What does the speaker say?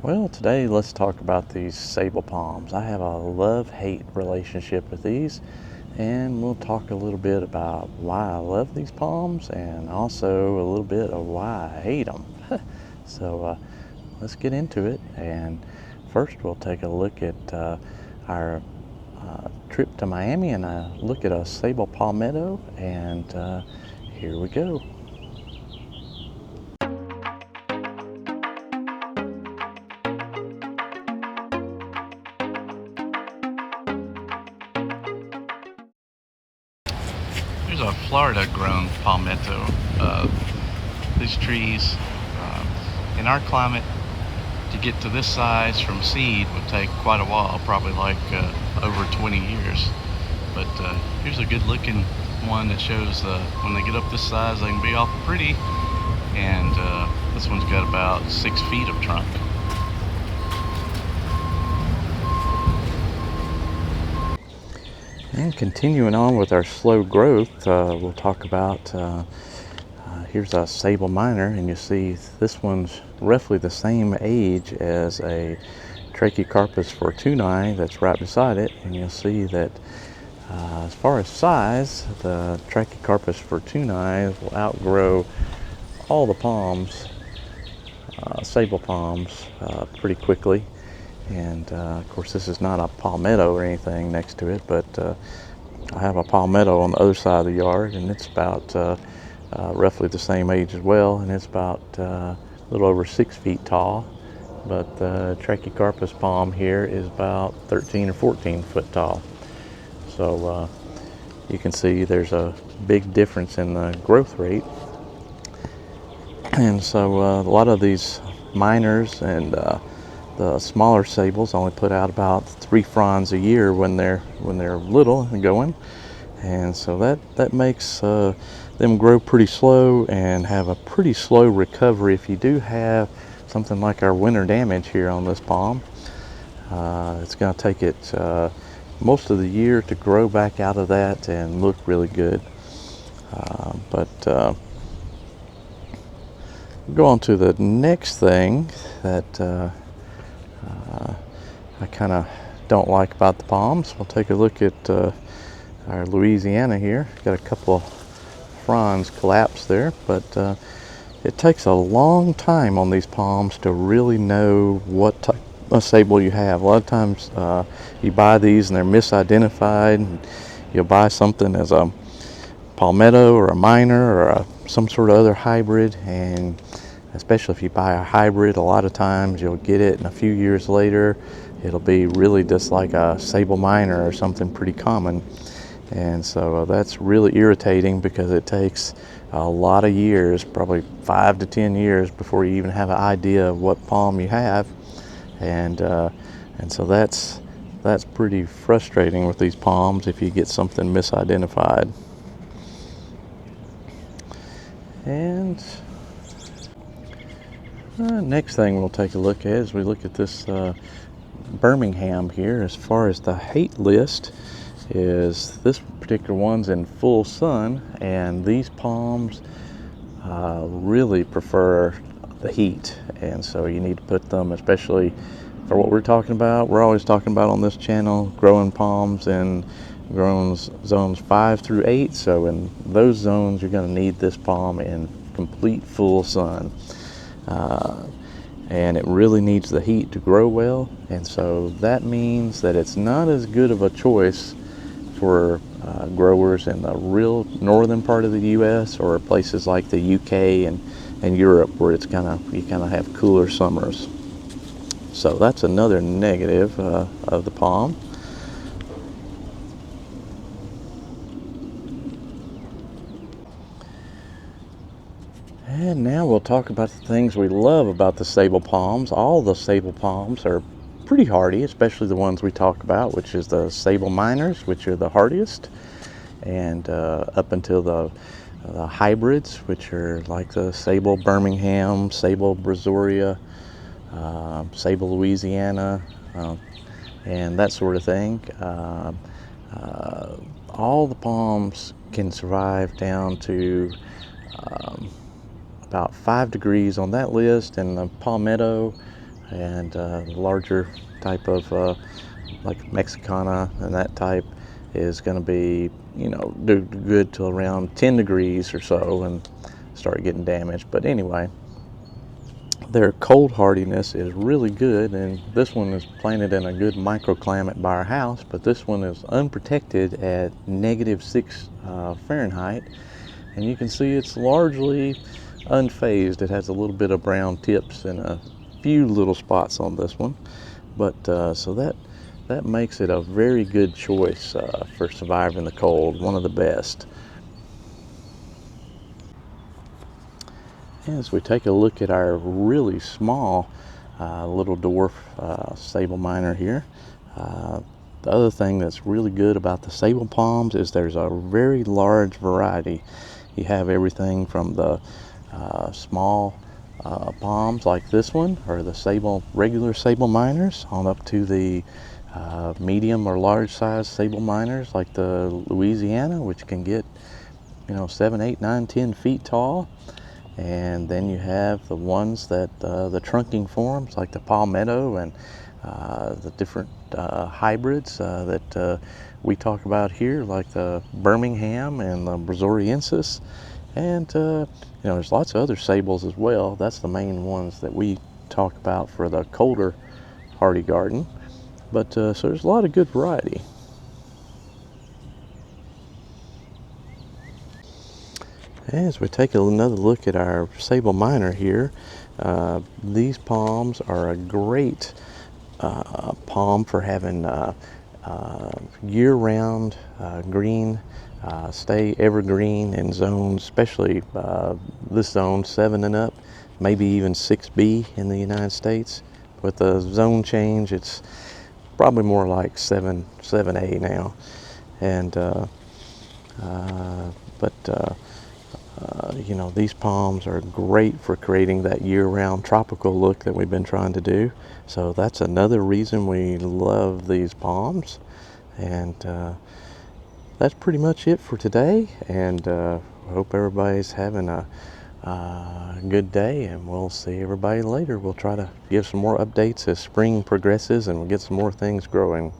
Well, today let's talk about these sabal palms. I have a love-hate relationship with these, and we'll talk a little bit about why I love these palms and also a little bit of why I hate them. So let's get into it. And first we'll take a look at our trip to Miami and look at a sabal palmetto, and here we go. Here's a Florida-grown palmetto. These trees, in our climate, to get to this size from seed would take quite a while, probably like over 20 years. But here's a good-looking one that shows when they get up this size, they can be awful pretty. And this one's got about 6 feet of trunk. And continuing on with our slow growth, we'll talk about, here's a sabal minor, and you see this one's roughly the same age as a Trachycarpus fortunei that's right beside it, and you'll see that as far as size, the Trachycarpus fortunei will outgrow all the palms, sabal palms, pretty quickly. And of course, this is not a palmetto or anything next to it, but I have a palmetto on the other side of the yard, and it's about roughly the same age as well, and it's about a little over 6 feet tall. But the Trachycarpus palm here is about 13 or 14 foot tall. So you can see there's a big difference in the growth rate. And so a lot of these minors and the smaller sabals only put out about 3 fronds a year when they're little and going, and so that makes them grow pretty slow and have a pretty slow recovery. If you do have something like our winter damage here on this palm, it's going to take it most of the year to grow back out of that and look really good. But go on to the next thing that I kind of don't like about the palms. We'll take a look at our Louisiana here. Got a couple of fronds collapsed there, but it takes a long time on these palms to really know what type of sabal you have. A lot of times you buy these and they're misidentified. You'll buy something as a palmetto or a minor or some sort of other hybrid, and especially if you buy a hybrid, a lot of times you'll get it and a few years later it'll be really just like a sabal minor or something pretty common. And so that's really irritating because it takes a lot of years, probably 5 to 10 years, before you even have an idea of what palm you have. And so that's pretty frustrating with these palms if you get something misidentified. And next thing we'll take a look at is we look at this Birmingham here. As far as the hate list, is this particular one's in full sun, and these palms really prefer the heat, and so you need to put them, especially for what we're talking about. We're always talking about on this channel growing palms in growing zones 5 through 8, so in those zones you're going to need this palm in complete full sun. And it really needs the heat to grow well, and so that means that it's not as good of a choice for growers in the real northern part of the U.S. or places like the UK and Europe, where you kind of have cooler summers. So that's another negative of the palm. And now we'll talk about the things we love about the sabal palms. All the sabal palms are pretty hardy, especially the ones we talk about, which is the sabal minors, which are the hardiest, and up until the hybrids, which are like the Sabal Birmingham, Sabal Brazoria, Sabal Louisiana, and that sort of thing. All the palms can survive down to about 5 degrees on that list, and the palmetto and larger type of like Mexicana and that type is going to be, you know, do good till around 10 degrees or so and start getting damaged. But anyway, their cold hardiness is really good, and this one is planted in a good microclimate by our house, but this one is unprotected at -6 Fahrenheit, and you can see it's largely unfazed. It has a little bit of brown tips and a few little spots on this one, but so that makes it a very good choice for surviving the cold, one of the best. As we take a look at our really small little dwarf sable miner here, the other thing that's really good about the sable palms is there's a very large variety. You have everything from the small palms like this one, or the regular sable miners, on up to the medium or large size sable miners like the Louisiana, which can get, you know, 7, 8, 9, 10 feet tall. And then you have the ones that the trunking forms like the palmetto and the different hybrids that we talk about here, like the Birmingham and the Brazoriensis. And you know, there's lots of other sables as well. That's the main ones that we talk about for the colder hardy garden. But so there's a lot of good variety. As we take another look at our sable miner here, these palms are a great palm for having year-round green, stay evergreen in zones, especially this zone 7 and up, maybe even 6B in the United States. With the zone change, it's probably more like 7A now. And you know, these palms are great for creating that year-round tropical look that we've been trying to do. So that's another reason we love these palms. And that's pretty much it for today. And I hope everybody's having a good day, and we'll see everybody later. We'll try to give some more updates as spring progresses and we'll get some more things growing.